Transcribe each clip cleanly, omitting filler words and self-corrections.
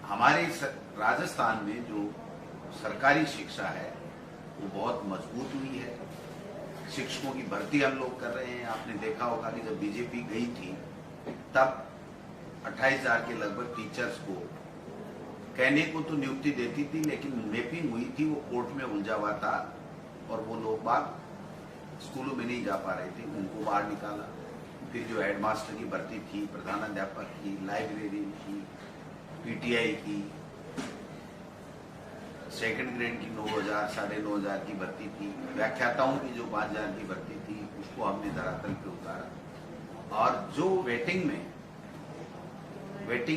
हमारे राजस्थान में जो सरकारी शिक्षा है वो बहुत मजबूत हुई है। शिक्षकों की भर्ती हम लोग कर रहे हैं। आपने देखा होगा कि जब बीजेपी गई थी तब 28,000 के लगभग टीचर्स को कहने को तो नियुक्ति देती थी, लेकिन मैपिंग हुई थी, वो कोर्ट में उलझा हुआ था और वो लोग बाग स्कूलों में नहीं जा पा रहे थे, उनको बाहर निकाला। फिर जो हेडमास्टर की भर्ती थी, प्रधानाध्यापक की, लाइब्रेरी की, पीटीआई की, सेकंड ग्रेड की 9,000 9,500 की भर्ती थी, व्याख्याताओं की जो 5,000 की भर्ती थी उसको हमने धरातल पे उतारा। और जो वेटिंग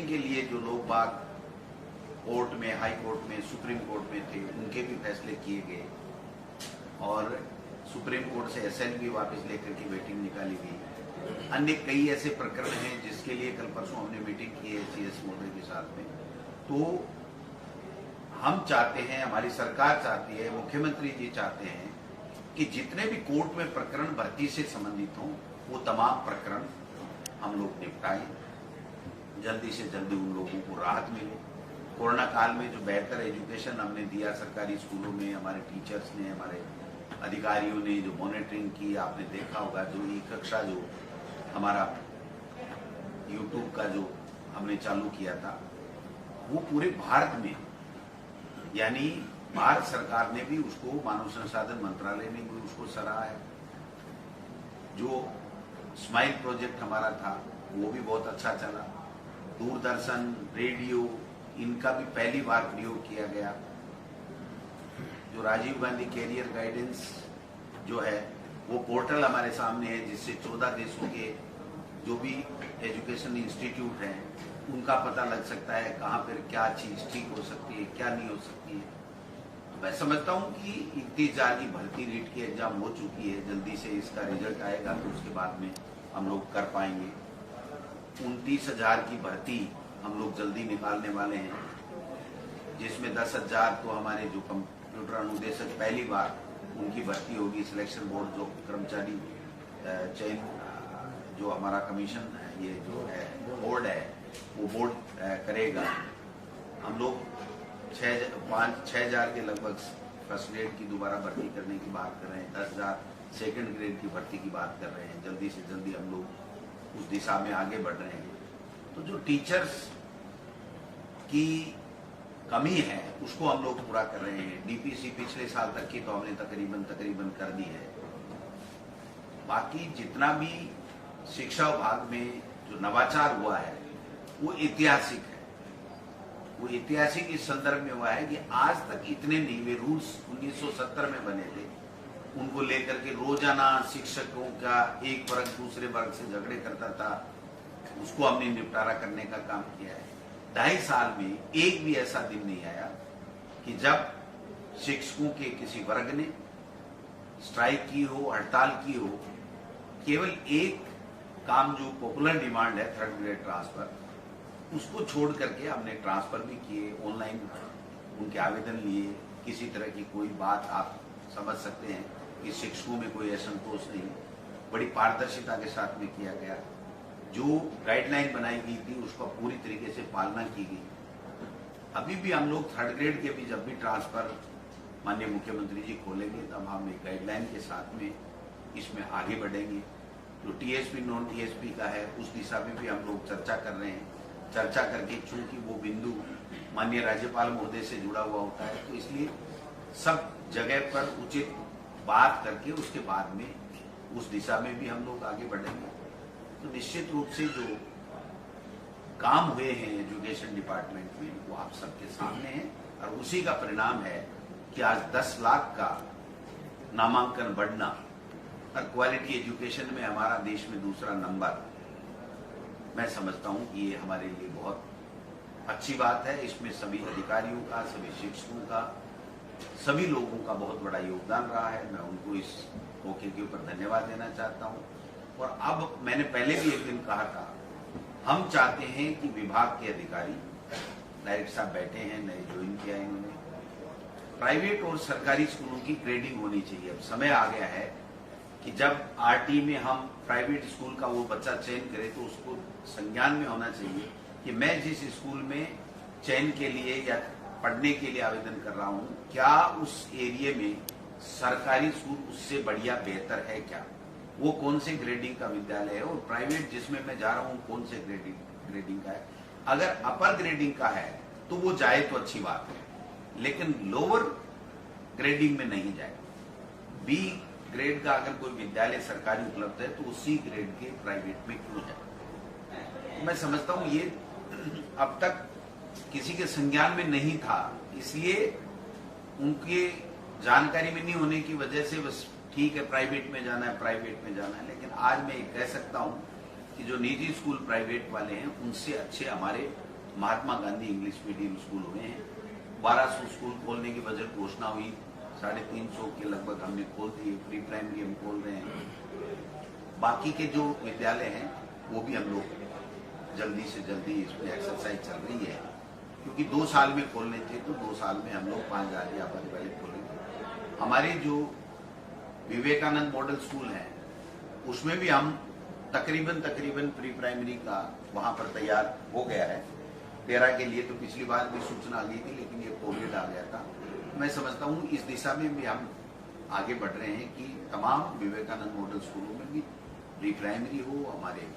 के लिए जो लोग बाग कोर्ट में, हाई कोर्ट में, सुप्रीम कोर्ट में थे, उनके भी फैसले किए गए और सुप्रीम कोर्ट से एसएलपी वापस लेकर के वेटिंग निकाली गई। अन्य कई ऐसे प्रकरण हैं जिसके लिए कल परसों हमने मीटिंग की है सीएस महोदय के साथ में। तो हम चाहते हैं, हमारी सरकार चाहती है, मुख्यमंत्री जी चाहते हैं कि जितने भी कोर्ट में प्रकरण भर्ती से संबंधित हों वो तमाम प्रकरण हम लोग निपटाएं, जल्दी से जल्दी उन लोगों को राहत मिले। कोरोना काल में जो बेहतर एजुकेशन हमने दिया सरकारी स्कूलों में, हमारे टीचर्स ने, हमारे अधिकारियों ने जो मॉनिटरिंग की, आपने देखा होगा जो ई कक्षा जो हमारा यूट्यूब का जो हमने चालू किया था वो पूरे भारत में, यानी भारत सरकार ने भी उसको, मानव संसाधन मंत्रालय ने भी उसको सराहा है। जो स्माइल प्रोजेक्ट हमारा था वो भी बहुत अच्छा चला। दूरदर्शन, रेडियो, इनका भी पहली बार प्रयोग किया गया। जो राजीव गांधी कैरियर गाइडेंस जो है वो पोर्टल हमारे सामने है, जिससे 14 देशों के जो भी एजुकेशन इंस्टीट्यूट हैं उनका पता लग सकता है, कहाँ पर क्या चीज ठीक हो सकती है, क्या नहीं हो सकती है। मैं समझता हूँ कि 31,000 की भर्ती रीट की एग्जाम हो चुकी है, जल्दी से इसका रिजल्ट आएगा तो उसके बाद में हम लोग कर पाएंगे। 29,000 की भर्ती हम लोग जल्दी निकालने वाले हैं, जिसमें 10,000 तो हमारे जो कंप्यूटर अनुदेशक पहली बार उनकी भर्ती होगी। सिलेक्शन बोर्ड जो कर्मचारी चयन जो हमारा कमीशन ये जो है बोर्ड है वो बोर्ड करेगा। हम लोग 6,000 के लगभग फर्स्ट ग्रेड की दोबारा भर्ती करने की बात कर रहे हैं, 10,000 सेकंड ग्रेड की भर्ती की बात कर रहे हैं। जल्दी से जल्दी हम लोग उस दिशा में आगे बढ़ रहे हैं। तो जो टीचर्स की कमी है उसको हम लोग पूरा कर रहे हैं। डीपीसी पिछले साल तक की तो हमने तकरीबन कर दी है। बाकी जितना भी शिक्षा विभाग में जो नवाचार हुआ है वो ऐतिहासिक है। वो ऐतिहासिक इस संदर्भ में हुआ है कि आज तक इतने नहीं, वे रूल्स 1970 में बने थे, उनको लेकर के रोजाना शिक्षकों का एक वर्ग दूसरे वर्ग से झगड़े करता था, उसको हमने निपटारा करने का काम किया है। 2.5 साल में एक भी ऐसा दिन नहीं आया कि जब शिक्षकों के किसी वर्ग ने स्ट्राइक की हो, हड़ताल की हो। केवल एक काम जो पॉपुलर डिमांड है, थर्ड ग्रेड ट्रांसफर, उसको छोड़ करके हमने ट्रांसफर भी किए, ऑनलाइन उनके आवेदन लिए। किसी तरह की कोई बात आप समझ सकते हैं कि शिक्षकों में कोई असंतोष नहीं, बड़ी पारदर्शिता के साथ में किया गया। जो गाइडलाइन बनाई गई थी उसका पूरी तरीके से पालना की गई। अभी भी हम लोग थर्ड ग्रेड के भी जब भी ट्रांसफर माननीय मुख्यमंत्री जी खोलेंगे तब हम एक गाइडलाइन के साथ में इसमें आगे बढ़ेंगे। जो टीएसपी नॉन टीएसपी का है उस दिशा में भी हम लोग चर्चा कर रहे हैं। चर्चा करके, चूंकि वो बिंदु माननीय राज्यपाल महोदय से जुड़ा हुआ होता है, तो इसलिए सब जगह पर उचित बात करके उसके बाद में उस दिशा में भी हम लोग आगे बढ़ेंगे। तो निश्चित रूप से जो काम हुए हैं एजुकेशन डिपार्टमेंट में वो आप सबके सामने है और उसी का परिणाम है कि आज 10 लाख का नामांकन बढ़ना और क्वालिटी एजुकेशन में हमारा देश में दूसरा नंबर, मैं समझता हूं कि ये हमारे लिए बहुत अच्छी बात है। इसमें सभी अधिकारियों का, सभी शिक्षकों का, सभी लोगों का बहुत बड़ा योगदान रहा है। मैं उनको इस मौके के ऊपर धन्यवाद देना चाहता हूं। और अब मैंने पहले भी एक दिन कहा था, हम चाहते हैं कि विभाग के अधिकारी, डायरेक्टर साहब बैठे हैं, नए ज्वाइन किया है इन्होंने, प्राइवेट और सरकारी स्कूलों की ग्रेडिंग होनी चाहिए। अब समय आ गया है कि जब आरटी में हम प्राइवेट स्कूल का वो बच्चा चयन करें तो उसको संज्ञान में होना चाहिए कि मैं जिस स्कूल में चयन के लिए या पढ़ने के लिए आवेदन कर रहा हूं, क्या उस एरिया में सरकारी स्कूल उससे बढ़िया बेहतर है क्या? वो कौन से ग्रेडिंग का विद्यालय है, और प्राइवेट जिसमें मैं जा रहा हूं कौन से ग्रेडिंग का है? अगर अपर ग्रेडिंग का है तो वो जाए तो अच्छी बात है, लेकिन लोअर ग्रेडिंग में नहीं जाए। बी ग्रेड का अगर कोई विद्यालय सरकारी उपलब्ध है तो उसी ग्रेड के प्राइवेट में क्यों जाए? मैं समझता हूं ये अब तक किसी के संज्ञान में नहीं था, इसलिए उनके जानकारी में नहीं होने की वजह से बस ठीक है प्राइवेट में जाना है, प्राइवेट में जाना है। लेकिन आज मैं कह सकता हूं कि जो निजी स्कूल प्राइवेट वाले हैं उनसे अच्छे हमारे Mahatma Gandhi English medium school हुए हैं। 1200 स्कूल खोलने की बजट घोषणा हुई, 350 के लगभग हमने खोल दिए, प्री प्राइमरी हम खोल रहे हैं। बाकी के जो विद्यालय हैं वो भी हम लोग जल्दी से जल्दी इसमें एक्सरसाइज चल रही है, क्योंकि 2 साल में खोलने थे तो 2 साल में हम लोग 5000 की आबादी वाले खोलेंगे। हमारे जो विवेकानंद मॉडल स्कूल है उसमें भी हम तकरीबन प्री प्राइमरी का वहां पर तैयार हो गया है। 13 के लिए तो पिछली बार भी सूचना आ गई थी, लेकिन ये कोविड आ गया था। मैं समझता हूँ इस दिशा में भी हम आगे बढ़ रहे हैं कि तमाम विवेकानंद मॉडल स्कूलों में भी प्री प्राइमरी हो। हमारे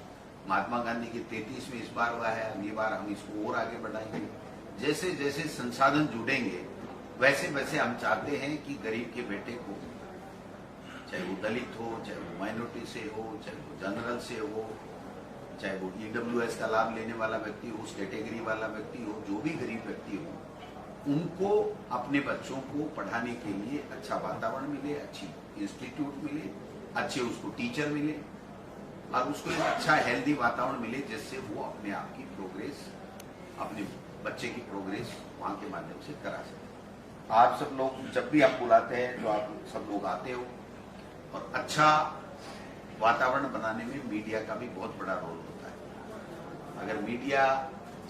महात्मा गांधी के 33वें इस बार हुआ है, अगली बार हम इसको और आगे बढ़ाएंगे। जैसे जैसे संसाधन जुड़ेंगे वैसे वैसे हम चाहते हैं कि गरीब के बेटे को, चाहे वो दलित हो, चाहे वो माइनॉरिटी से हो, चाहे वो जनरल से हो, चाहे वो EWS का लाभ लेने वाला व्यक्ति हो, उस कैटेगरी वाला व्यक्ति हो, जो भी गरीब व्यक्ति हो, उनको अपने बच्चों को पढ़ाने के लिए अच्छा वातावरण मिले, अच्छी इंस्टीट्यूट मिले, अच्छे उसको टीचर मिले और उसको एक अच्छा हेल्दी वातावरण मिले, जिससे वो अपने आप की प्रोग्रेस, अपने बच्चे की प्रोग्रेस वहां के माध्यम से करा सके। आप सब लोग जब भी आप बुलाते हैं तो आप सब लोग आते हो, और अच्छा वातावरण बनाने में मीडिया का भी बहुत बड़ा रोल होता है। अगर मीडिया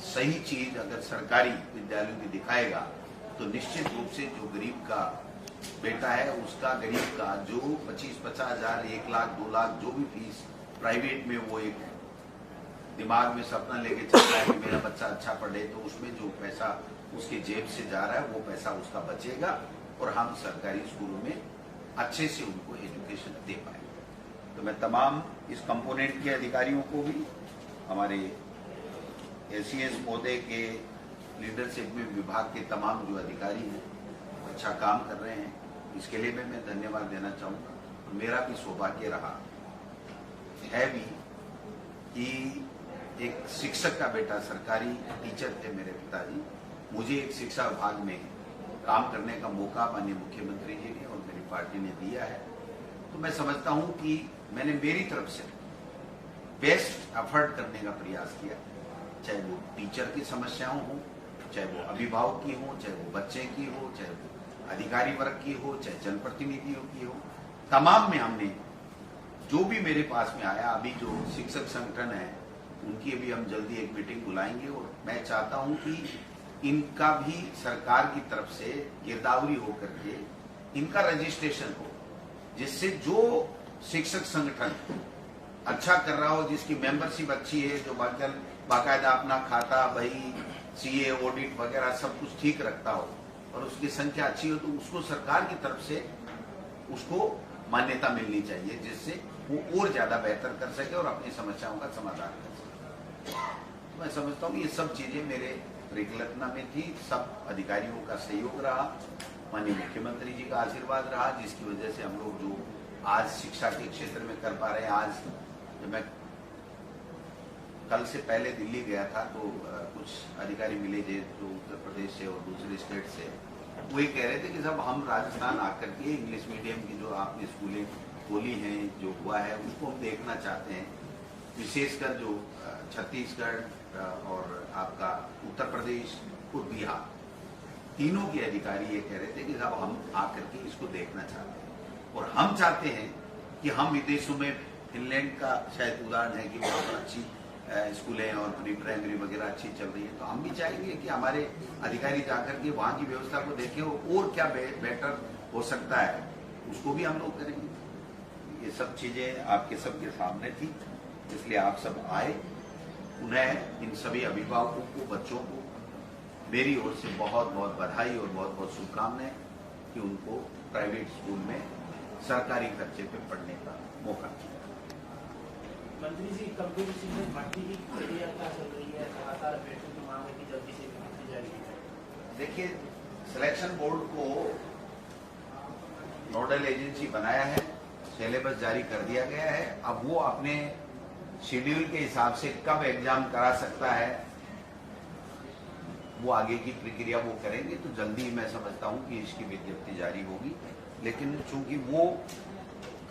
सही चीज अगर सरकारी विद्यालयों में दिखाएगा तो निश्चित रूप से जो गरीब का बेटा है उसका, गरीब का जो 25-50 हजार, 1 लाख, 2 लाख जो भी फीस प्राइवेट में वो एक दिमाग में सपना लेके चलता है कि मेरा बच्चा अच्छा पढ़े, तो उसमें जो पैसा उसके जेब से जा रहा है वो पैसा उसका बचेगा और हम सरकारी स्कूलों में अच्छे से उनको एजुकेशन दे पाए। तो मैं तमाम इस कंपोनेंट के अधिकारियों को भी, हमारे SES पौधे के लीडरशिप में विभाग के तमाम जो अधिकारी हैं अच्छा काम कर रहे हैं, इसके लिए मैं धन्यवाद देना चाहूँगा। और मेरा भी सौभाग्य रहा है भी कि एक शिक्षक का बेटा, सरकारी टीचर थे मेरे पिताजी, मुझे एक शिक्षा विभाग में काम करने का मौका माननीय मुख्यमंत्री जी ने और मेरी पार्टी ने दिया है। तो मैं समझता हूं कि मैंने मेरी तरफ से बेस्ट एफर्ट करने का प्रयास किया, चाहे वो टीचर की समस्याओं हो, चाहे वो अभिभावक की हो, चाहे वो बच्चे की हो, चाहे वो अधिकारी वर्ग की हो, चाहे जनप्रतिनिधियों की हो। तमाम में हमने जो भी मेरे पास में आया, अभी जो शिक्षक संगठन है उनकी भी हम जल्दी एक मीटिंग बुलाएंगे, और मैं चाहता हूं कि इनका भी सरकार की तरफ से गिरदावरी होकर के इनका रजिस्ट्रेशन हो, जिससे जो शिक्षक संगठन अच्छा कर रहा हो, जिसकी मेंबरशिप अच्छी है, जो बाकायदा अपना खाता, बही, CA, ऑडिट वगैरह सब कुछ ठीक रखता हो और उसकी संख्या अच्छी हो, तो उसको सरकार की तरफ से उसको मान्यता मिलनी चाहिए, जिससे वो और ज्यादा बेहतर कर सके और अपनी समस्याओं का समाधान कर सके। मैं समझता हूँ ये सब चीजें मेरे परिकल्पना में थी, सब अधिकारियों का सहयोग रहा, माननीय मुख्यमंत्री जी का आशीर्वाद रहा, जिसकी वजह से हम लोग जो आज शिक्षा के क्षेत्र में कर पा रहे हैं। आज जब मैं कल से पहले दिल्ली गया था तो कुछ अधिकारी मिले जो उत्तर प्रदेश से और दूसरे स्टेट से, वो ये कह रहे थे कि सब हम राजस्थान आकर के इंग्लिश मीडियम की जो आपने स्कूलें खोली हैं, जो हुआ है उसको हम देखना चाहते हैं, विशेषकर जो छत्तीसगढ़ और आपका उत्तर प्रदेश और बिहार, तीनों के अधिकारी ये कह रहे थे कि साहब हम आकर के इसको देखना चाहते हैं, और हम चाहते हैं कि हम विदेशों में, फिनलैंड का शायद उदाहरण है कि वहाँ पर अच्छी स्कूलें और प्री प्राइमरी वगैरह अच्छी चल रही है, तो हम भी चाहेंगे कि हमारे अधिकारी जाकर के वहाँ की व्यवस्था को देखें और क्या बेटर हो सकता है उसको भी हम लोग करेंगे। ये सब चीजें आपके सबके सामने थी, इसलिए आप सब आए। उन्हें इन सभी अभिभावकों को, बच्चों को मेरी ओर से बहुत बहुत बधाई और बहुत बहुत शुभकामनाएं कि उनको प्राइवेट स्कूल में सरकारी खर्चे पे पढ़ने का मौका मिला। मंत्री जी, कंप्यूटर में भर्ती की प्रक्रिया क्या चल रही है? लगातार अभ्यर्थियों की मांग है कि जल्दी से भर्ती जारी की जाए। देखिए, सिलेक्शन बोर्ड को नोडल एजेंसी बनाया है, सिलेबस जारी कर दिया गया है। अब वो अपने शेड्यूल के हिसाब से कब एग्जाम करा सकता है, वो आगे की प्रक्रिया वो करेंगे। तो जल्दी मैं समझता हूं कि इसकी विज्ञप्ति जारी होगी। लेकिन चूंकि वो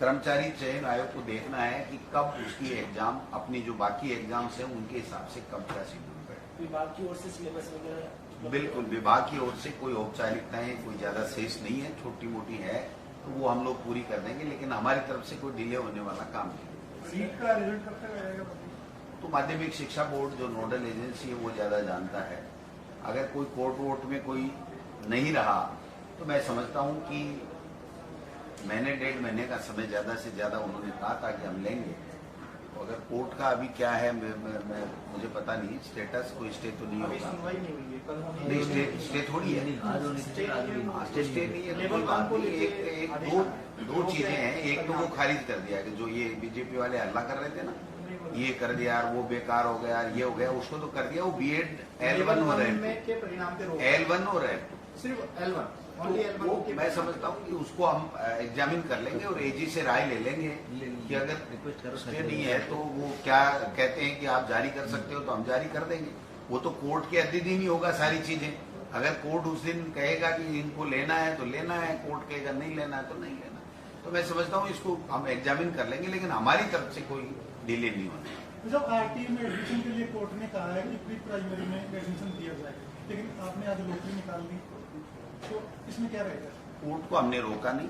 कर्मचारी चयन आयोग को देखना है कि कब उसकी एग्जाम, अपनी जो बाकी एग्जाम्स हैं उनके हिसाब से कब का शेड्यूल करे। विभाग की ओर से सिलेबस वगैरह? बिल्कुल, विभाग की ओर से कोई औपचारिकताएं कोई ज्यादा शेष नहीं है, छोटी मोटी है तो वो हम लोग पूरी कर देंगे। लेकिन हमारी तरफ से कोई डिले होने वाला काम नहीं। सीट का रिजल्ट कब तक आएगा? तो माध्यमिक शिक्षा बोर्ड जो नोडल एजेंसी है वो ज्यादा जानता है। अगर कोई कोर्ट वोट में कोई नहीं रहा तो मैं समझता हूं कि महीने 1.5 महीने का समय ज्यादा से ज्यादा उन्होंने कहा था कि हम लेंगे। तो अगर कोर्ट का अभी क्या है मुझे पता नहीं, स्टेटस कोई स्टे तो नहीं होगा। सुनवाई नहीं हुई है, कल हम नहीं, स्टे थोड़ी है, स्टे नहीं है। कोई बात नहीं, एक दो चीजें हैं। एक तो वो खारिज कर दिया कि जो ये बीजेपी वाले हल्ला कर रहे थे ना, ये कर दिया यार, वो बेकार हो गया, ये हो गया, उसको तो कर दिया। वो बीएड L1 हो रहे के परिणाम पे रोक, L1 हो रहे सिर्फ L1 तो वो मैं समझता हूँ कि उसको हम एग्जामिन कर लेंगे और एजी से राय ले लेंगे कि अगर स्टे नहीं है तो वो क्या कहते हैं कि आप जारी कर सकते हो तो हम जारी कर देंगे। वो तो कोर्ट के अधीन ही होगा सारी चीजें। अगर कोर्ट उस दिन कहेगा कि इनको लेना है तो लेना है, कोर्ट कहेगा नहीं लेना है तो नहीं लेना। तो मैं समझता हूँ इसको हम एग्जामिन कर लेंगे, लेकिन हमारी तरफ से कोई डिले नहीं होना। जब आरटीई में एडमिशन के लिए कोर्ट ने कहा है कि प्री प्राइमरी में एडमिशन दिया जाए, लेकिन आपने आज लॉटरी निकाल दी, तो इसमें क्या रहेगा? कोर्ट को हमने रोका नहीं,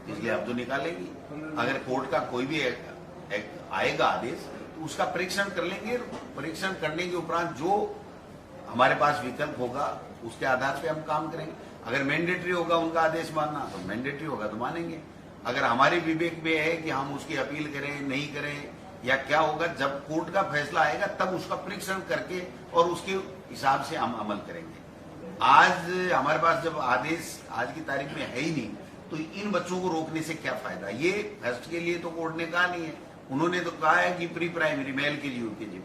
इसलिए अब तो निकालेंगी। अगर कोर्ट का कोई भी आएगा आदेश तो उसका परीक्षण कर लेंगे। परीक्षण करने के उपरांत जो हमारे पास विकल्प होगा उसके आधार पे हम काम करेंगे। अगर मैंडेटरी होगा उनका आदेश मानना तो मैंडेटरी होगा तो मानेंगे। अगर हमारे विवेक में है कि हम उसकी अपील करें नहीं करें या क्या होगा, जब कोर्ट का फैसला आएगा तब उसका परीक्षण करके और उसके हिसाब से हम अमल करेंगे। आज हमारे पास जब आदेश आज की तारीख में है ही नहीं तो इन बच्चों को रोकने से क्या फायदा। ये फर्स्ट के लिए तो कोर्ट ने कहा नहीं है, उन्होंने तो कहा है कि प्री प्राइमरी में LKG UKG।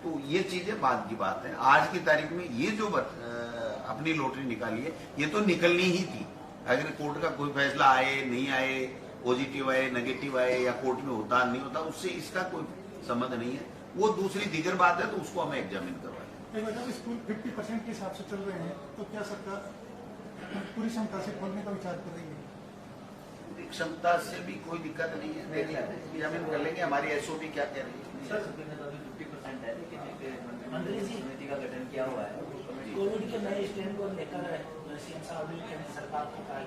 तो ये चीजें बाद की बात है। आज की तारीख में ये जो अपनी लॉटरी निकाली है ये तो निकलनी ही थी। अगर कोर्ट का कोई फैसला आए नहीं आए, पॉजिटिव आए नेगेटिव आए या कोर्ट में होता नहीं होता, उससे इसका कोई संबंध नहीं है। वो दूसरी दीगर बात है तो उसको हमें एग्जामिन करवाएं। स्कूल 50% के हिसाब से चल रहे हैं तो क्या सरकार पूरी क्षमता से खोलने का विचार कर रही है? क्षमता से भी कोई दिक्कत नहीं है, देख लेते हैं, एग्जामिन कर लेंगे। हमारी SOP क्या कह रही है। मंत्री जी, समिति का गठन किया हुआ है। कोविड के नए स्ट्रेन को लेकर सीएम साहब ने केंद्र सरकार को कहा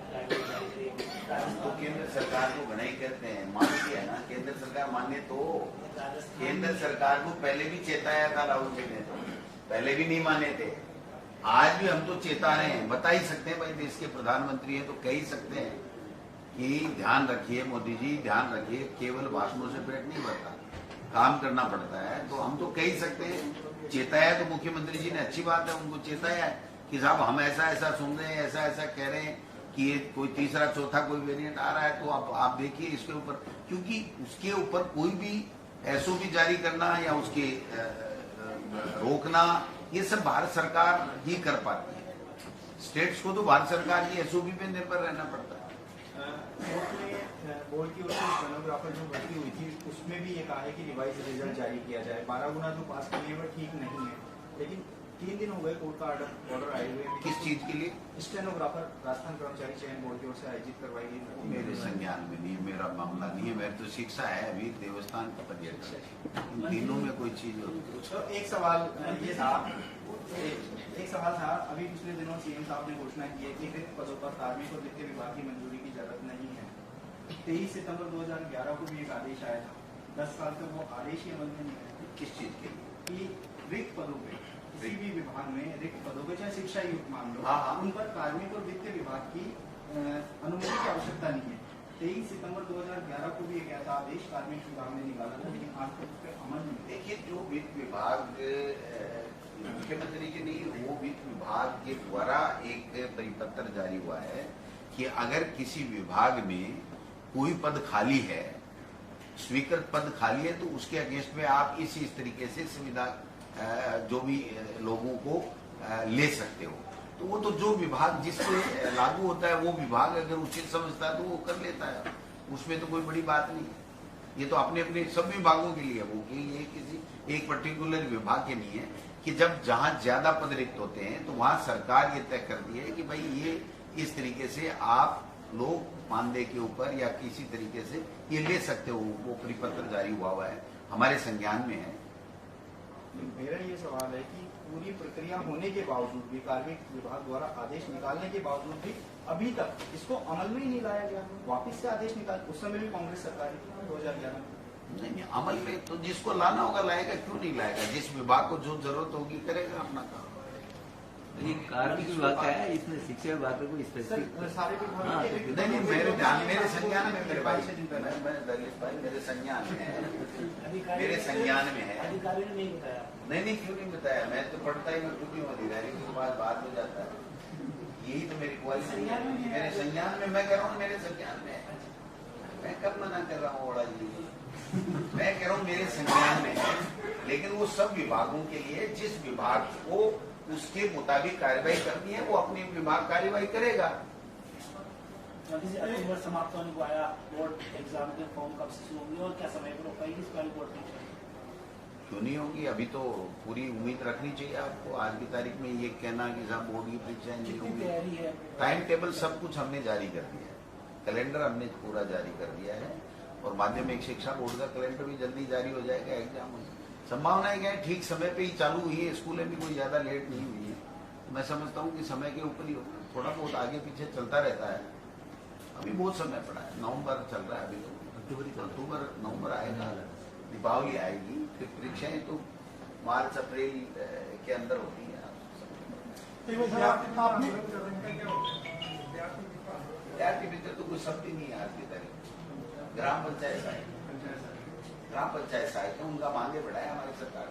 तो केंद्र सरकार को बधाई कहते हैं, मानती है ना केंद्र सरकार। माने तो केंद्र सरकार को पहले भी चेताया था राहुल जी ने, तो पहले भी नहीं माने थे। आज भी हम तो चेता रहे हैं, बता ही सकते हैं भाई, देश के प्रधानमंत्री हैं तो कह ही सकते हैं कि ध्यान रखिए मोदी जी, ध्यान रखिए। केवल भाषणों से पेट नहीं भरता, काम करना पड़ता है। तो हम तो कह ही सकते हैं। चेताया तो मुख्यमंत्री जी ने, अच्छी बात है, उनको चेताया है कि साहब हम ऐसा ऐसा सुन रहे हैं, ऐसा ऐसा कह रहे हैं कि ये कोई तीसरा चौथा कोई वेरिएंट आ रहा है, तो आप देखिए इसके ऊपर, क्योंकि उसके ऊपर कोई भी SOP जारी करना या उसके रोकना, ये सब भारत सरकार ही कर पाती है। स्टेट्स को तो भारत सरकार की SOP पे निर्भर रहना पड़ता है। कोर्ट ने बोर्ड की ओर से स्टेनोग्राफर जो भर्ती हुई थी उसमें भी ये कहा है कि रिवाइज रिजल्ट जारी किया जाए। 12 गुना जो पास कर लिए वो ठीक नहीं है, लेकिन 3 दिन हो गए कोर्ट का ऑर्डर आए हुए। किस चीज के लिए? स्टेनोग्राफर राजस्थान कर्मचारी चयन बोर्ड की ओर से आयोजित करवाई गई। मेरे संज्ञान में नहीं, मेरा मामला नहीं है। मेरे तो शिक्षा है, अभी देवस्थान का पर्यटन है, इन तीनों में कोई चीज होती है। तो एक सवाल ये था, एक सवाल था, अभी पिछले दिनों CM साहब ने घोषणा की है कि रिक्त पदों पर कार्मिक और वित्तीय विभाग की मंजूरी की जरूरत नहीं है। 23 सितंबर 2011 को भी एक आदेश आया था, 10 साल तक वो आदेश ही अमल में नहीं है। किस चीज के लिए? कि रिक्त पदों पे, किसी भी विभाग में रिक्त पदों पे, चाहे शिक्षा युक्त मान लो, हाँ। उन पर कार्मिक और वित्तीय विभाग की अनुमति की आवश्यकता नहीं है। 23 सितंबर 2011 को भी एक ऐसा आदेश कार्मिक विभाग ने निकाला था, लेकिन आज तक उस पर अमल नहीं। देखिए, जो वित्त विभाग मुख्यमंत्री जी नहीं, वो वित्त विभाग के द्वारा एक परिपत्र जारी हुआ है कि अगर किसी विभाग में कोई पद खाली है, स्वीकृत पद खाली है, तो उसके अगेंस्ट में आप इस तरीके से सुविधा जो भी लोगों को ले सकते हो। तो वो तो जो विभाग जिससे लागू होता है वो विभाग अगर उचित समझता है तो वो कर लेता है, उसमें तो कोई बड़ी बात नहीं है। ये तो अपने अपने सब विभागों के लिए वो कि ये किसी एक पर्टिकुलर विभाग के नहीं है कि जब जहां ज्यादा पद रिक्त होते हैं तो वहां सरकार ये तय करती है कि भाई ये इस तरीके से आप लोग मानदेय के ऊपर या किसी तरीके से ये ले सकते हो। वो परिपत्र जारी हुआ है, हमारे संज्ञान में है। मेरा ये सवाल है कि पूरी प्रक्रिया होने के बावजूद भी, कार्मिक विभाग द्वारा आदेश निकालने के बावजूद भी अभी तक इसको अमल में ही नहीं लाया गया। वापिस से आदेश निकाल, उस समय भी कांग्रेस सरकार 2011 में नहीं, अमल में तो जिसको लाना होगा लाएगा, क्यों नहीं लाएगा? जिस विभाग को जो जरूरत होगी करेगा अपना काम। ये कार्मिक विभाग का है, इसमें शिक्षा विभाग को कोई स्पेसिफिक सारे विभाग हाँ, के- नहीं, मेरे संज्ञान में मेरे भाई, मैं दलित भाई, मेरे संज्ञान में है, मेरे संज्ञान में है। अधिकारी ने नहीं बताया। नहीं, क्यों नहीं बताया? मैं तो पढ़ता ही मैं क्यों अधिकारी के बाद हो जाता है। यही तो मेरी क्वालिटी है, मेरे संज्ञान में। मैं कह रहा हूँ मेरे संज्ञान में है, मैं कब मना कर रहा हूँ ओड़ा जी, मैं कह रहा हूँ मेरे संज्ञान में है। लेकिन वो सब विभागों के लिए जिस विभाग को उसके मुताबिक कार्रवाई करनी है वो अपनी विभाग कार्रवाई करेगा। अक्टूबर समाप्त होने को आया, बोर्ड एग्जाम के फॉर्म कब से शुरू होंगे और क्या समय पर हो पाएगी इस पहले बोर्ड परीक्षा? क्यों नहीं होगी? अभी तो पूरी उम्मीद रखनी चाहिए आपको। आज की तारीख में ये कहना कि साहब बोर्ड की परीक्षाएं नहीं कितनी होंगी, तैयारी है? टाइम टेबल सब कुछ हमने जारी कर दिया है, कैलेंडर हमने पूरा जारी कर दिया है और माध्यमिक शिक्षा बोर्ड का कैलेंडर भी जल्दी जारी हो जाएगा। एग्जाम संभावना है क्या है, ठीक समय पे ही चालू हुई है, स्कूलें भी कोई ज्यादा लेट नहीं हुई है। मैं समझता हूँ कि समय के ऊपर ही होगा, थोड़ा बहुत आगे पीछे चलता रहता है। अभी बहुत समय पड़ा है, नवंबर चल रहा है, अभी तो अक्टूबर नवंबर आएगा, दीपावली आएगी, फिर परीक्षाएं तो मार्च अप्रैल के अंदर होती है। आपने विद्यार्थी मित्र तो कोई शब्द ही नहीं है आज की तारीख। ग्राम पंचायत सहायक है, उनका मांगे बढ़ाया हमारी सरकार।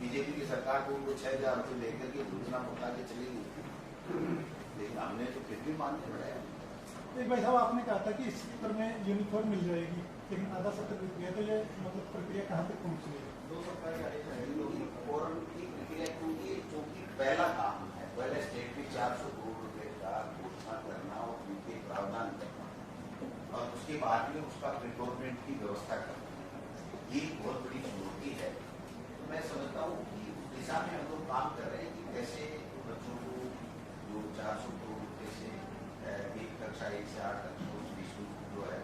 बीजेपी की सरकार को उनको 6,000 रुपये लेकर के योजना मुका के चली गई, लेकिन हमने तो फिर भी मांगे बढ़ाया। एक भाई साहब, आपने कहा था कि इस सत्र में यूनिफॉर्म मिल जाएगी, लेकिन आधा सत्र बीत गया, तो ये मतलब प्रक्रिया कहाँ तक पहुँची है? 2 सप्ताह के आदेश आए। और उनकी प्रक्रिया क्योंकि जो कि पहला काम है, पहले स्टेट में 400 करोड़ रुपए का घोषणा करना और उनके प्रावधान करना और उसके बाद में उसका प्रिटोरमेंट की व्यवस्था करना, ये बहुत बड़ी चुनौती है। मैं समझता हूँ कि उस दिशा में हम लोग काम कर रहे हैं कि कैसे बच्चों को जो 400 करोड़ रुपए से एक कक्षा 1 से 8 तक निःशुल्क जो है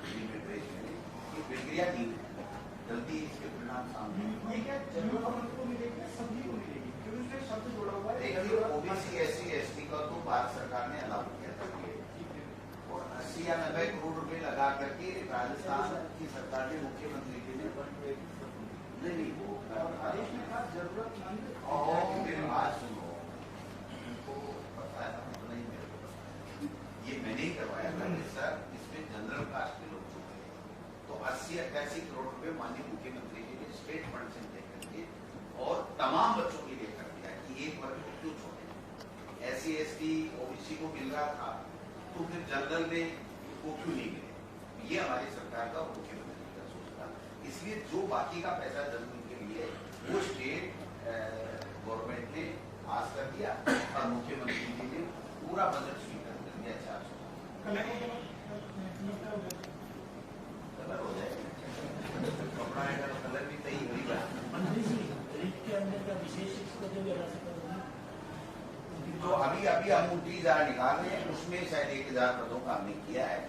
फ्री में ड्रेस मिले, ये प्रक्रिया की है, जल्दी इसके परिणाम सामने। ये क्या जनरल पब्लिक को मिलेगी, सभी को मिलेगी? क्योंकि उसमें शब्द जोड़ा हुआ है। देखिए, ओबीसी SC ST का तो भारत सरकार ने अलाउ किया था और 80 या 90 करोड़ रुपए लगा करके राजस्थान की सरकार ने मुख्यमंत्री के लिए नहीं वो आदेश में कहा जरूरतमंद और मेरी बात सुनो, उनको पता है ना, नहीं मेरे को पता। ये मैंने ही करवाया था कि सर इसमें जनरल कास्ट के लोग चुके हैं, तो 80-81 करोड़ रुपए माननीय मुख्यमंत्री जी ने स्टेट फंड से दे करके और तमाम बच्चों के लिए कर दिया कि एक वर्ग को क्यों छोड़े। SC ST OBC को मिल रहा था तो फिर जनरल ने को क्यों नहीं मिले? ये हमारी सरकार का मुख्यमंत्री का सोच था। इसलिए जो बाकी का पैसा जनरल के लिए वो स्टेट गवर्नमेंट ने पास कर दिया और मुख्यमंत्री जी ने पूरा बजट स्वीकार कर दिया। 400 कलर हो जाएगा, कपड़ा आएगा तो कलर भी सही होगा। मंत्री जी, रीट के अंदर का विशेष शिक्षकों की व्यवस्था तो अभी हम 30,000 निकाल रहे हैं, उसमें शायद 1,000 पदों का हमने किया है।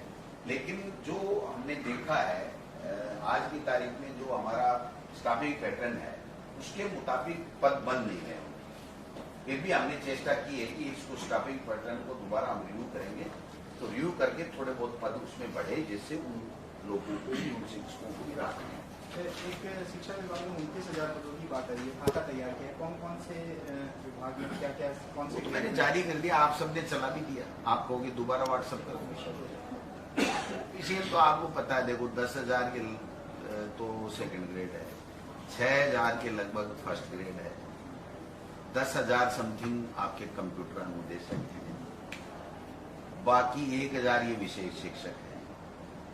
लेकिन जो हमने देखा है आज की तारीख में जो हमारा स्टाफिंग पैटर्न है उसके मुताबिक पद बंद नहीं है। फिर भी हमने चेष्टा की है कि इसको स्टाफिंग पैटर्न को दोबारा हम रिव्यू करेंगे, तो रिव्यू करके थोड़े बहुत पद उसमें बढ़े जिससे उन लोगों को भी, उन शिक्षकों को भी राहत मिले। एक शिक्षा विभाग में 29,000 पदों की बात आई है, खाता तैयार किया है। कौन से विभाग में क्या क्या कौन से? मैंने जारी कर दिया, आप सबने चला भी दिया। आप कहोगे दोबारा व्हाट्सएप करो, इसीलिए तो आपको पता है। देखो 10,000 के तो सेकंड ग्रेड है, 6,000 के लगभग फर्स्ट ग्रेड है 10,000 समथिंग आपके कंप्यूटर अनुदेशक हैं, बाकी 1,000 ये विशेष शिक्षक हैं,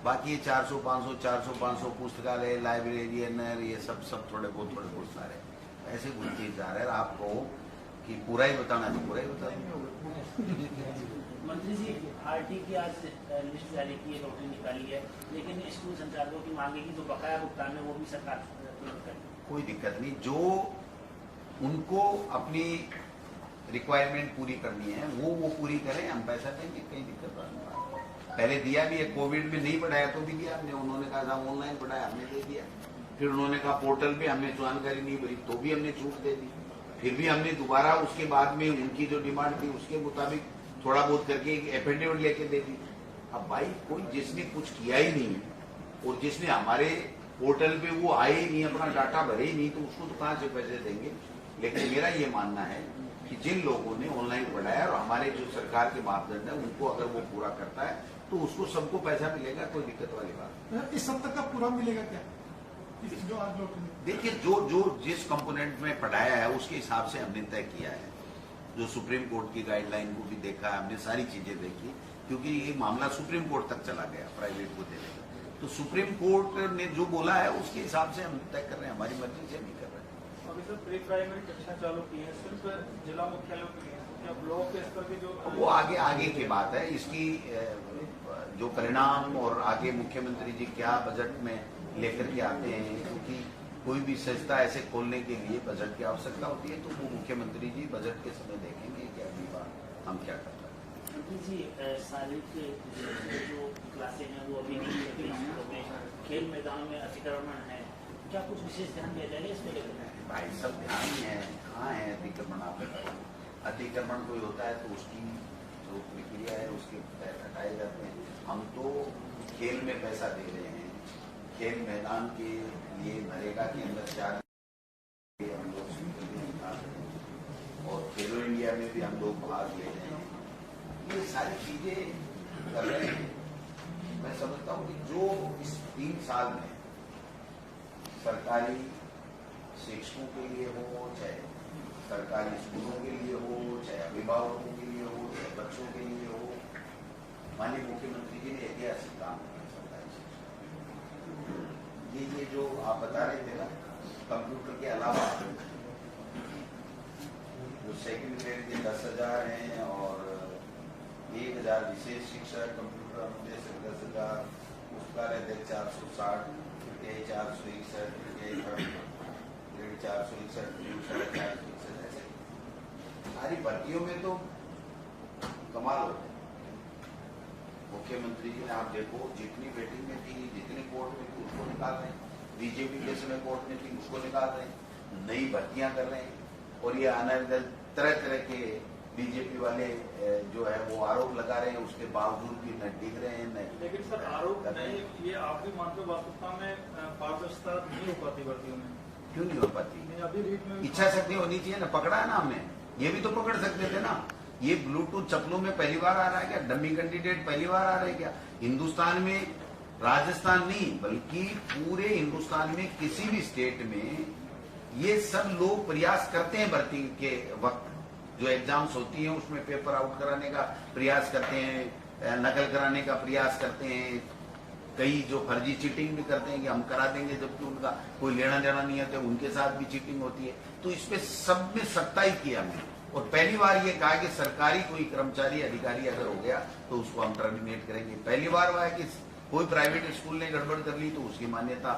बाकी ये 400-500 पुस्तकालय, लाइब्रेरियन, ये सब थोड़े बहुत सारे ऐसे घूमते जा रहे हैं। आपको कि पूरा ही बताना है पूरा ही बता देंगे। मंत्री जी, आरटी की आज लिस्ट जारी की है, नौकरी निकाली है, लेकिन स्कूल संचालकों की मांग है कि जो बकाया भुगतान है वो भी सरकार तुरंत करे। कोई दिक्कत नहीं, जो उनको अपनी रिक्वायरमेंट पूरी करनी है वो पूरी करें, हम पैसा देंगे, कहीं दिक्कत नहीं। पहले दिया भी है, कोविड में नहीं बढ़ाया तो भी दिया हमने, उन्होंने कहा ऑनलाइन बढ़ाया हमने दे दिया, फिर उन्होंने कहा पोर्टल पे हमने जानकारी नहीं भरी तो भी हमने छूट दे दी, फिर भी हमने दोबारा उसके बाद में उनकी जो डिमांड थी उसके मुताबिक थोड़ा बहुत करके एक एफिडेविट लेके दे दी। अब भाई कोई जिसने कुछ किया ही नहीं और जिसने हमारे पोर्टल पे वो आए ही नहीं, अपना डाटा भरे ही नहीं, तो उसको तो कहां से पैसे देंगे। लेकिन मेरा ये मानना है कि जिन लोगों ने ऑनलाइन पढ़ाया और हमारे जो सरकार के मापदंड है उनको अगर वो पूरा करता है तो उसको सबको पैसा मिलेगा, कोई दिक्कत वाली बात नहीं। इस सब तक का पूरा मिलेगा क्या? जो आज लोग देखिए, जो जिस कंपोनेंट में पढ़ाया है उसके हिसाब से हमने तय किया है। जो सुप्रीम कोर्ट की गाइडलाइन को भी देखा है हमने, सारी चीजें देखी, क्योंकि ये मामला सुप्रीम कोर्ट तक चला गया प्राइवेट को देने का, तो सुप्रीम कोर्ट ने जो बोला है उसके हिसाब से हम तय कर रहे हैं, हमारी मर्जी से नहीं कर रहे हैं। अभी सर प्री प्राइमरी कक्षा चालू की है, सिर्फ जिला मुख्यालयों के लिए, क्या ब्लॉक के स्तर के जो वो आगे की बात है। इसकी जो परिणाम और आगे मुख्यमंत्री जी क्या बजट में लेकर के आते हैं, क्योंकि कोई भी संस्था ऐसे खोलने के लिए बजट की आवश्यकता होती है, तो वो मुख्यमंत्री जी बजट के समय देखेंगे कि अगली बार हम क्या करते हैं। मंत्री जी, शारीरिक जो क्लासें हैं वो अभी नहीं है, स्कूलों में खेल मैदानों में अतिक्रमण है, क्या कुछ विशेष ध्यान दिया जाएगा इसको लेकर? भाई सब ध्यान है, कहाँ है अतिक्रमण? आप बताइए, अतिक्रमण कोई होता है तो उसकी जो प्रक्रिया है उसके हटाए जाते हैं। हम तो खेल में पैसा दे रहे हैं, खेल मैदान के लिए नरेगा के अंदर 4 हम लोग निकाल रहे हैं और खेलो इंडिया में भी हम लोग भाग ले रहे हैं। ये सारी चीजें कर रहे हैं। मैं समझता हूँ कि जो इस 3 साल में सरकारी शिक्षकों के लिए हो, चाहे सरकारी स्कूलों के लिए हो, चाहे अभिभावकों के लिए हो, चाहे बच्चों के लिए हो, माननीय मुख्यमंत्री जी ने ऐतिहासिक काम किया सरकारी शिक्षा। ये जो आप बता रहे थे ना, कंप्यूटर के अलावा जो सेकंड ग्रेड के 10,000 हैं और 1,000 विशेष शिक्षक, कंप्यूटर अनुदेशक 10,000, पुस्तकालय अध्यक्ष 460, 461, ग्रेड 461, 461, ऐसे सारी भर्तियों में तो कमाल होता है। मुख्यमंत्री जी ने आप देखो, जितनी वेटिंग में थी, जितनी कोर्ट में थी उसको निकाल रहे हैं, बीजेपी के समय कोर्ट में थी उसको निकाल रहे हैं, नई भर्तियां कर रहे हैं। और ये अनर्गल तरह के बीजेपी वाले जो है वो आरोप लगा रहे हैं, उसके बावजूद भी न टिक रहे हैं। लेकिन सर आरोप नहीं, ये आप भी मानते हो वास्तविकता में पारदर्शिता नहीं हो पाती भर्तियों में? क्यों नहीं हो पाती? अभी रीट में इच्छा शक्ति होनी चाहिए ना, पकड़ा है ना हमने, ये भी तो पकड़ सकते थे ना। ये ब्लूटूथ चप्पलों में पहली बार आ रहा है क्या? डमी कैंडिडेट पहली बार आ रहे हैं क्या? हिंदुस्तान में, राजस्थान नहीं बल्कि पूरे हिंदुस्तान में किसी भी स्टेट में ये सब लोग प्रयास करते हैं भर्ती के वक्त, जो एग्जाम्स होती हैं उसमें पेपर आउट कराने का प्रयास करते हैं, नकल कराने का प्रयास करते हैं, कई जो फर्जी चीटिंग भी करते हैं कि हम करा देंगे, जबकि उनका कोई लेना देना नहीं है, तो उनके साथ भी चीटिंग होती है। तो इसमें सब में सख्ताई की हमने, और पहली बार ये कहा कि सरकारी कोई कर्मचारी अधिकारी अगर हो गया तो उसको हम टर्मिनेट करेंगे। पहली बार हुआ है कि कोई प्राइवेट स्कूल ने गड़बड़ कर ली तो उसकी मान्यता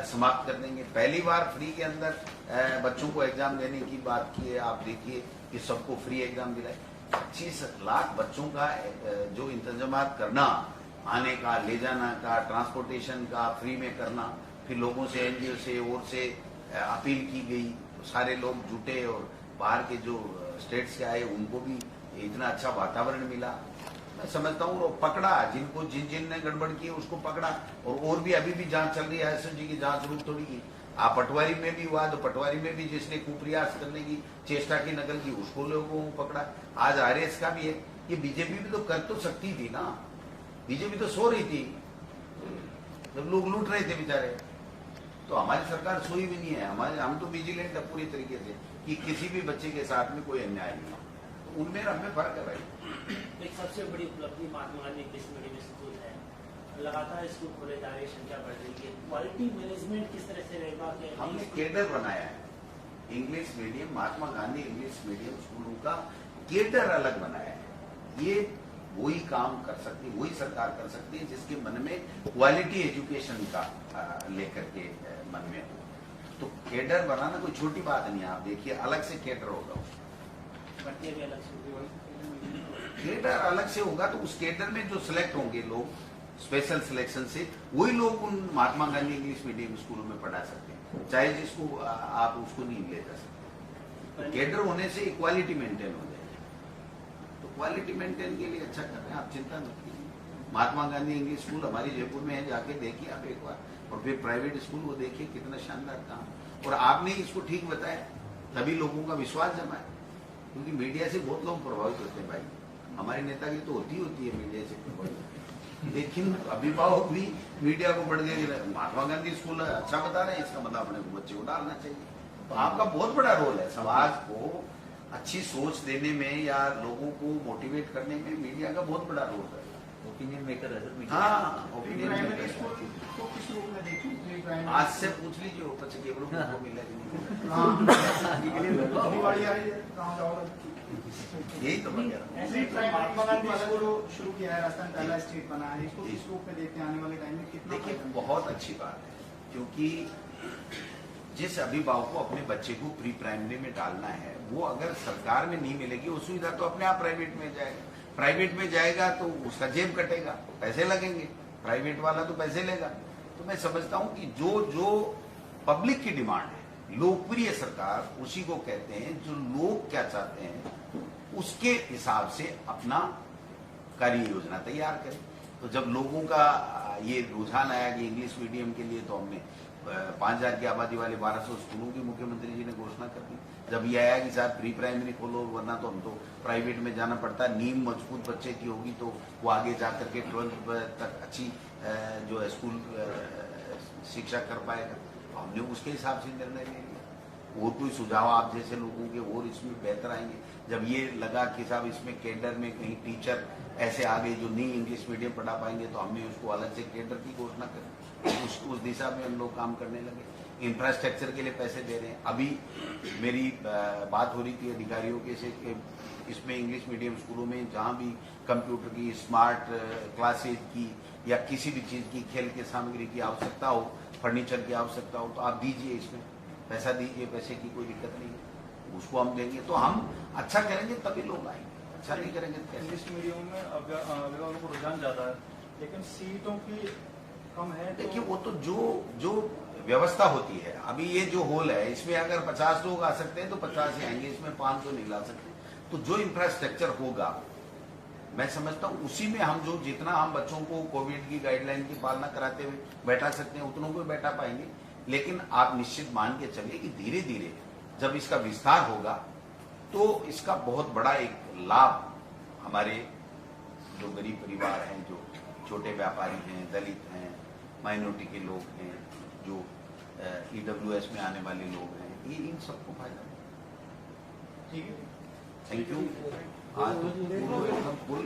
समाप्त कर देंगे। पहली बार फ्री के अंदर बच्चों को एग्जाम देने की बात की है। आप देखिए कि सबको फ्री एग्जाम दिलाए। 25 लाख बच्चों का जो इंतजाम करना, आने का, ले जाना का, ट्रांसपोर्टेशन का फ्री में करना, फिर लोगों से, एनजीओ से और से अपील की गई, सारे लोग जुटे और बाहर के जो स्टेट्स के आए उनको भी इतना अच्छा वातावरण मिला। मैं समझता हूँ पकड़ा, जिनको जिन ने गड़बड़ की उसको पकड़ा, और भी अभी भी जांच चल रही है। एसएसजी की जांच रुक थोड़ी की। आप पटवारी में भी हुआ तो पटवारी में भी जिसने कुप्रयास करने की चेष्टा की, नकल की, उसको लोगों को पकड़ा। आज आरएस का भी है। ये बीजेपी भी तो कर तो सकती थी ना, बीजेपी तो सो रही थी जब लोग लूट रहे थे बेचारे। तो हमारी सरकार सोई भी नहीं है, हम तो विजिलेंट है पूरी तरीके से। कि किसी भी बच्चे के साथ में कोई अन्याय नहीं हो। तो उनमें और हमें फर्क है भाई। एक सबसे बड़ी उपलब्धि Mahatma Gandhi English medium school है, लगातार स्कूल खोले जा रहे, संख्या बढ़ रही है, क्वालिटी मैनेजमेंट किस तरह से रहेगा? हमने केडर बनाया है English medium, Mahatma Gandhi English medium स्कूलों का केडर अलग बनाया है। ये वही काम कर सकती, वही सरकार कर सकती है जिसके मन में क्वालिटी एजुकेशन का लेकर के मन में हो। तो केडर बनाना कोई छोटी बात नहीं है। आप देखिए अलग से केडर होगा, भर्तियां भी अलग से, केडर अलग से होगा। तो उस केडर में जो सिलेक्ट होंगे लोग स्पेशल सिलेक्शन से, वही लोग उन महात्मा गांधी इंग्लिश मीडियम स्कूलों में पढ़ा सकते हैं, चाहे जिसको आप उसको नहीं ले जा सकते। तो केडर होने से इक्वालिटी मेंटेन हो जाएगी। तो क्वालिटी मेंटेन के लिए अच्छा कर रहे हैं, आप चिंता मत कीजिए। महात्मा गांधी इंग्लिश स्कूल हमारी जयपुर में है, जाके देखिए आप एक बार। और फिर प्राइवेट स्कूल वो देखिए, कितना शानदार काम। और आपने इसको ठीक बताया, तभी लोगों का विश्वास जमा है। क्योंकि मीडिया से बहुत लोग प्रभावित होते हैं भाई। हमारी नेतागिरी तो होती है मीडिया से प्रभावित, लेकिन अभिभावक भी मीडिया को बढ़ गए। महात्मा गांधी स्कूल अच्छा बता रहे हैं, इसका मतलब अपने बच्चे को डालना चाहिए। तो आपका बहुत बड़ा रोल है समाज को अच्छी सोच देने में या लोगों को मोटिवेट करने में। मीडिया का बहुत बड़ा रोल है। ओपिनियन मेकर है सर। हाँ, ओपिनियन प्राइमरी मेकर स्कूल को किस रूप में देखी? प्री प्राइमरी आज से पूछ लीजिए ऊपर से केवल उनको मिला कि नहीं। हाँ, दिवाली आ रही है, कहाँ जाओगे? यही तो मैं कह रहा हूँ। प्री प्राइमरी गांधी स्कूल शुरू किया है, राजस्थान पहला स्टेट बना है, इसको किस रूप में देखते हैं आने वाले टाइम में? कितना देखिए फायदा? बहुत अच्छी बात है, क्योंकि जिस अभिभावक को अपने बच्चे को प्री प्राइमरी में डालना है, वो अगर सरकार में नहीं मिलेगी वो सुविधा, तो अपने आप प्राइवेट में जाएगा। प्राइवेट में जाएगा तो उसका जेब कटेगा, पैसे लगेंगे, प्राइवेट वाला तो पैसे लेगा। तो मैं समझता हूं कि जो जो पब्लिक की डिमांड है, लोकप्रिय सरकार उसी को कहते हैं। जो लोग क्या चाहते हैं उसके हिसाब से अपना कार्य योजना तैयार करें। तो जब लोगों का ये रुझान आया कि इंग्लिश मीडियम के लिए, तो हमने 5000 की आबादी वाले 1200 स्कूलों की मुख्यमंत्री जी ने घोषणा कर दी। जब ये आया कि साहब प्री प्राइमरी खोलो, वरना तो हम तो प्राइवेट में जाना पड़ता है। नींव मजबूत बच्चे की होगी तो वो आगे जाकर के 12th तक अच्छी जो है स्कूल शिक्षा कर पाएगा। तो हमने उसके हिसाब से निर्णय ले लिया। और कोई सुझाव आप जैसे लोगों के और इसमें बेहतर आएंगे। जब ये लगा कि साहब इसमें केडर में कहीं टीचर ऐसे आ गए जो नहीं इंग्लिश मीडियम पढ़ा पाएंगे, तो हमने उसको अलग से केडर की घोषणा करी। उस दिशा में हम लोग काम करने लगे। इंफ्रास्ट्रक्चर के लिए पैसे दे रहे हैं। अभी मेरी बात हो रही थी अधिकारियों के से कि इसमें इंग्लिश मीडियम स्कूलों में जहाँ भी कंप्यूटर की, स्मार्ट क्लासेज की या किसी भी चीज़ की, खेल की सामग्री की आवश्यकता हो, फर्नीचर की आवश्यकता हो, तो आप दीजिए, इसमें पैसा दीजिए, पैसे की कोई दिक्कत नहीं है, उसको हम देंगे। तो हम अच्छा करेंगे तभी लोग आएंगे, अच्छा नहीं करेंगे तो कैसे? इंग्लिश मीडियम में अभिभावकों को रुझान ज्यादा है, लेकिन सीटों की कम है। देखिए वो तो जो व्यवस्था होती है, अभी ये जो हॉल है इसमें अगर 50 लोग आ सकते हैं तो 50 ही आएंगे, इसमें 500 नहीं ला सकते। तो जो इंफ्रास्ट्रक्चर होगा, मैं समझता हूँ उसी में हम जो जितना हम बच्चों को कोविड की गाइडलाइन की पालना कराते हुए बैठा सकते हैं, उतनों को बैठा पाएंगे। लेकिन आप निश्चित मान के चलिए कि धीरे धीरे जब इसका विस्तार होगा तो इसका बहुत बड़ा एक लाभ हमारे जो गरीब परिवार हैं, जो छोटे व्यापारी हैं, दलित हैं, माइनॉरिटी के लोग हैं, जो EWS में आने वाले लोग हैं, ये इन सबको फायदा है। ठीक है, थैंक यू। आज तो पूरा एकदम फुल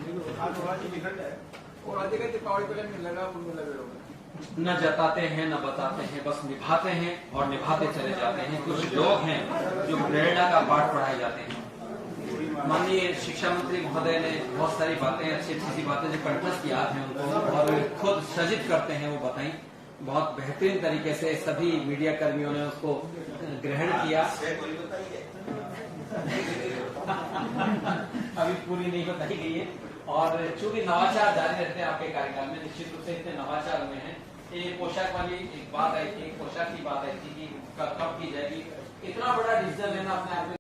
न जताते हैं न बताते हैं, बस निभाते हैं और निभाते चले जाते हैं। कुछ लोग हैं जो प्रेरणा का पाठ पढ़ाए जाते हैं। माननीय शिक्षा मंत्री महोदय ने बहुत सारी बातें, अच्छी अच्छी सी बातें जो कंठस्थ याद हैं उनको और खुद सजित करते हैं वो बताई। बहुत बेहतरीन तरीके से सभी मीडिया कर्मियों ने उसको ग्रहण किया। अभी पूरी नहीं बताई गई है। और चूंकि नवाचार जारी रहते हैं आपके कार्यकाल में, निश्चित रूप से इतने नवाचार हुए हैं। ये पोशाक वाली एक बात आई थी, पोशाक की बात आई थी कि कब की जाएगी। इतना बड़ा डिसीजन लेना अपने आप में